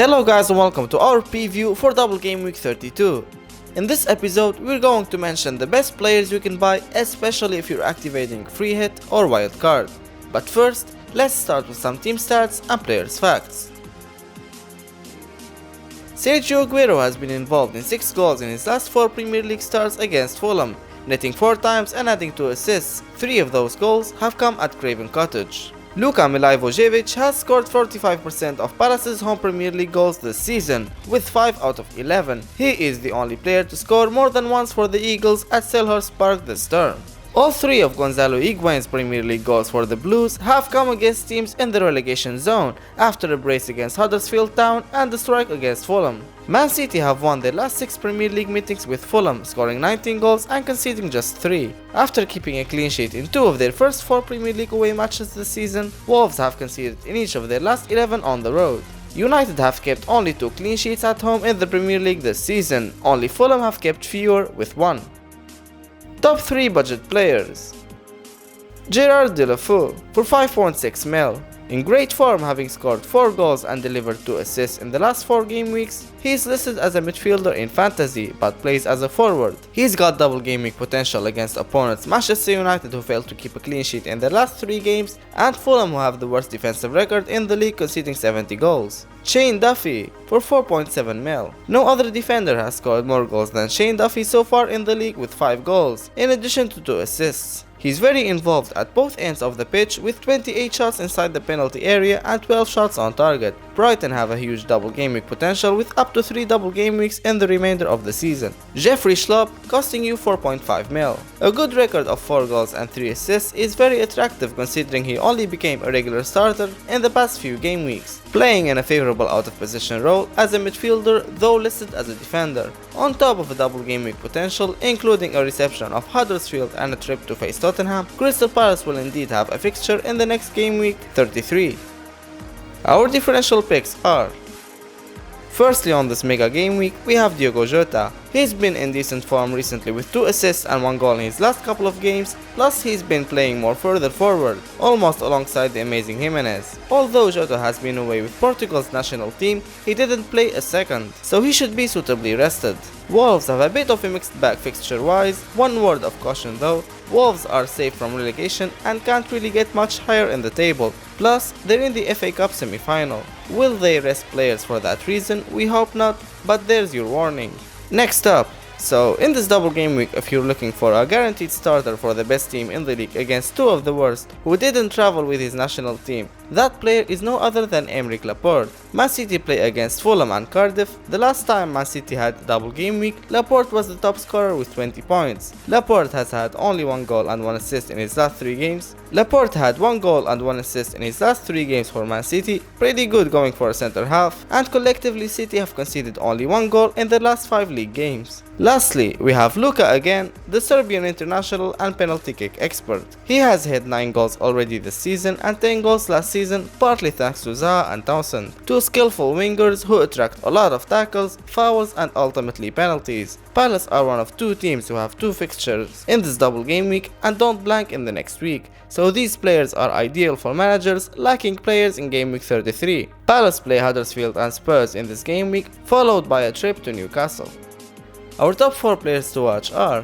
Hello guys and welcome to our preview for Double Game Week 32. In this episode we're going to mention the best players you can buy, especially if you're activating free hit or wild card. But first, let's start with some team stats and players facts. Sergio Aguero has been involved in 6 goals in his last 4 Premier League starts against Fulham, netting 4 times and adding 2 assists. 3 of those goals have come at Craven Cottage. Luka Milivojevic has scored 45% of Palace's home Premier League goals this season, with 5 out of 11. He is the only player to score more than once for the Eagles at Selhurst Park this term. All 3 of Gonzalo Higuain's Premier League goals for the Blues have come against teams in the relegation zone, after a brace against Huddersfield Town and a strike against Fulham. Man City have won their last 6 Premier League meetings with Fulham, scoring 19 goals and conceding just 3. After keeping a clean sheet in 2 of their first 4 Premier League away matches this season, Wolves have conceded in each of their last 11 on the road. United have kept only 2 clean sheets at home in the Premier League this season, only Fulham have kept fewer with 1. Top 3 budget players. Gerard Deulofeu for 5.6 mil. In great form, having scored 4 goals and delivered 2 assists in the last 4 game weeks, he is listed as a midfielder in fantasy but plays as a forward. He's got double game week potential against opponents Manchester United, who failed to keep a clean sheet in their last 3 games, and Fulham, who have the worst defensive record in the league, conceding 70 goals. Shane Duffy for 4.7 mil. No other defender has scored more goals than Shane Duffy so far in the league, with 5 goals, in addition to 2 assists. He's very involved at both ends of the pitch, with 28 shots inside the penalty area and 12 shots on target. Brighton have a huge double game week potential, with up to 3 double game weeks in the remainder of the season. Jeffrey Schlupp costing you 4.5 mil. A good record of 4 goals and 3 assists is very attractive, considering he only became a regular starter in the past few game weeks, playing in a favorable out of position role as a midfielder, though listed as a defender. On top of a double game week potential, including a reception of Huddersfield and a trip to face Tottenham, Crystal Palace will indeed have a fixture in the next game week 33. Our differential picks are: firstly, on this mega game week, we have Diogo Jota. He's been in decent form recently with 2 assists and 1 goal in his last couple of games, plus he's been playing more further forward, almost alongside the amazing Jimenez. Although Jota has been away with Portugal's national team, he didn't play a second, so he should be suitably rested. Wolves have a bit of a mixed bag fixture-wise. One word of caution though: Wolves are safe from relegation and can't really get much higher in the table, plus they're in the FA Cup semi-final. Will they rest players for that reason? We hope not, but there's your warning. Next up, so in this double game week, if you're looking for a guaranteed starter for the best team in the league against 2 of the worst who didn't travel with his national team, that player is no other than Aymeric Laporte. Man City play against Fulham and Cardiff. The last time Man City had a double game week, Laporte was the top scorer with 20 points. Laporte has had only 1 goal and 1 assist in his last 3 games. Laporte had 1 goal and 1 assist in his last 3 games for Man City, pretty good going for a centre half, and collectively City have conceded only 1 goal in their last 5 league games. Lastly, we have Luka again, the Serbian international and penalty kick expert. He has had 9 goals already this season and 10 goals last season, partly thanks to Zaha and Townsend, 2 skillful wingers who attract a lot of tackles, fouls and ultimately penalties. Palace are one of 2 teams who have 2 fixtures in this double game week and don't blank in the next week, so these players are ideal for managers lacking players in game week 33. Palace play Huddersfield and Spurs in this game week, followed by a trip to Newcastle. Our top 4 players to watch are: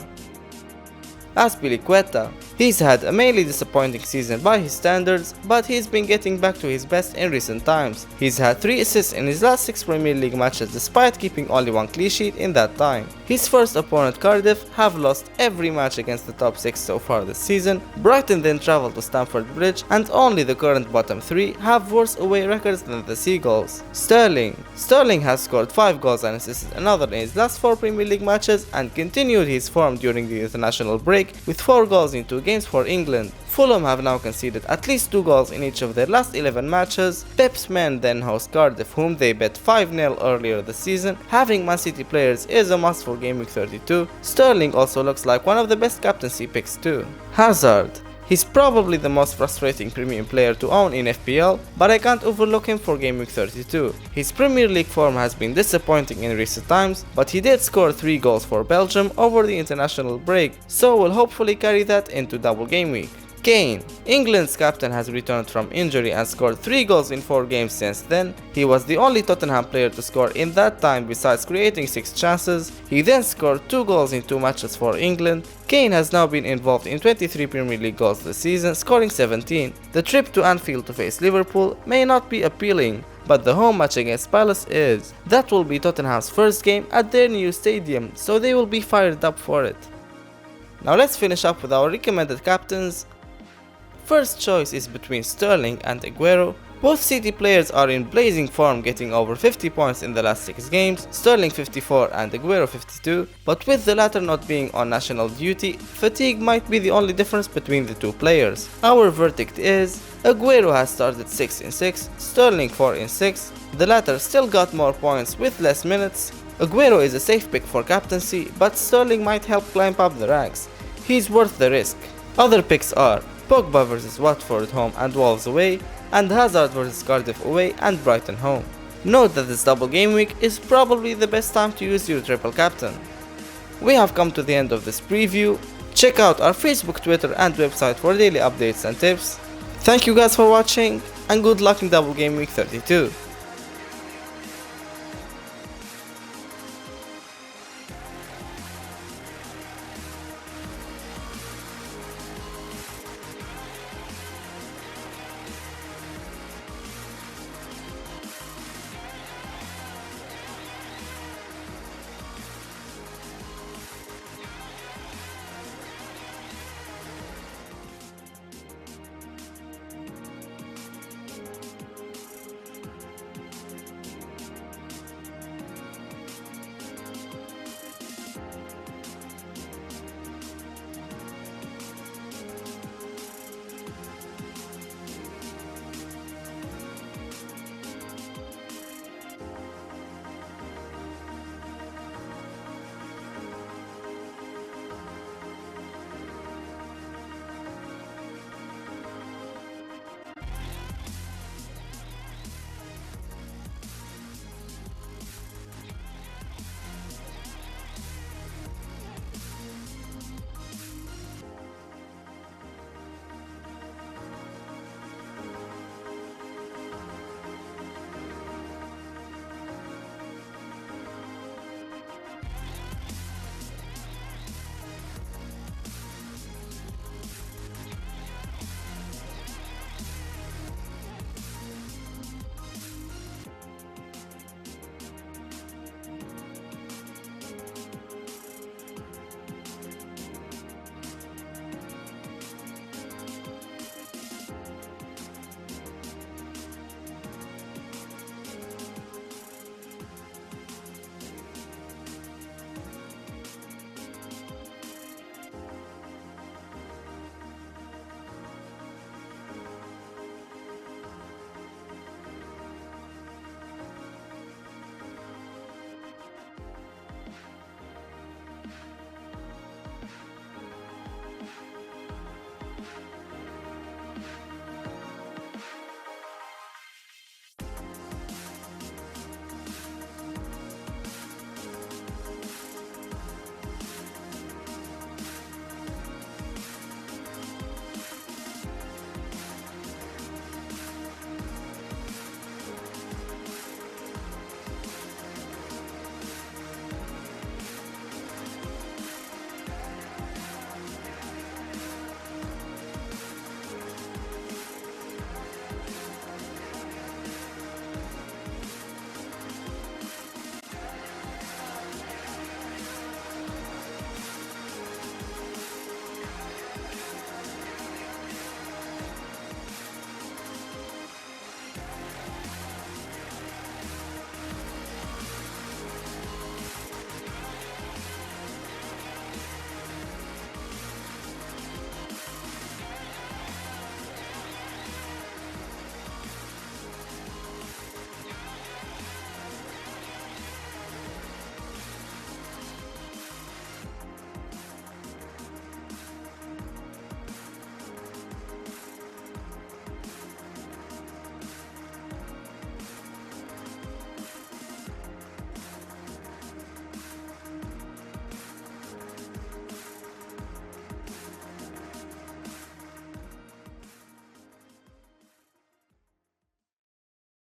Azpilicueta. He's had a mainly disappointing season by his standards, but he's been getting back to his best in recent times. He's had 3 assists in his last 6 Premier League matches, despite keeping only 1 clean sheet in that time. His first opponent, Cardiff, have lost every match against the top 6 so far this season. Brighton then travelled to Stamford Bridge, and only the current bottom 3 have worse away records than the Seagulls. Sterling has scored 5 goals and assisted another in his last 4 Premier League matches, and continued his form during the international break with 4 goals in 2 games for England. Fulham have now conceded at least 2 goals in each of their last 11 matches. Pep's men then host Cardiff, whom they bet 5-0 earlier this season. Having Man City players is a must for game week 32. Sterling also looks like one of the best captaincy picks too. Hazard. He's probably the most frustrating premium player to own in FPL, but I can't overlook him for game week 32. His Premier League form has been disappointing in recent times, but he did score 3 goals for Belgium over the international break, so will hopefully carry that into double game week. Kane. England's captain has returned from injury and scored 3 goals in 4 games since then. He was the only Tottenham player to score in that time besides creating 6 chances. He then scored 2 goals in 2 matches for England. Kane has now been involved in 23 Premier League goals this season, scoring 17. The trip to Anfield to face Liverpool may not be appealing, but the home match against Palace is. That will be Tottenham's first game at their new stadium, so they will be fired up for it. Now let's finish up with our recommended captains. First choice is between Sterling and Aguero. Both City players are in blazing form, getting over 50 points in the last 6 games, Sterling 54 and Aguero 52, but with the latter not being on national duty, fatigue might be the only difference between the two players. Our verdict is, Aguero has started 6 in 6, Sterling 4 in 6, the latter still got more points with less minutes. Aguero is a safe pick for captaincy, but Sterling might help climb up the ranks. He's worth the risk. Other picks are Pogba vs Watford home and Wolves away, and Hazard vs Cardiff away and Brighton home. Note that this double game week is probably the best time to use your triple captain. We have come to the end of this preview. Check out our Facebook, Twitter and website for daily updates and tips. Thank you guys for watching, and good luck in double game week 32.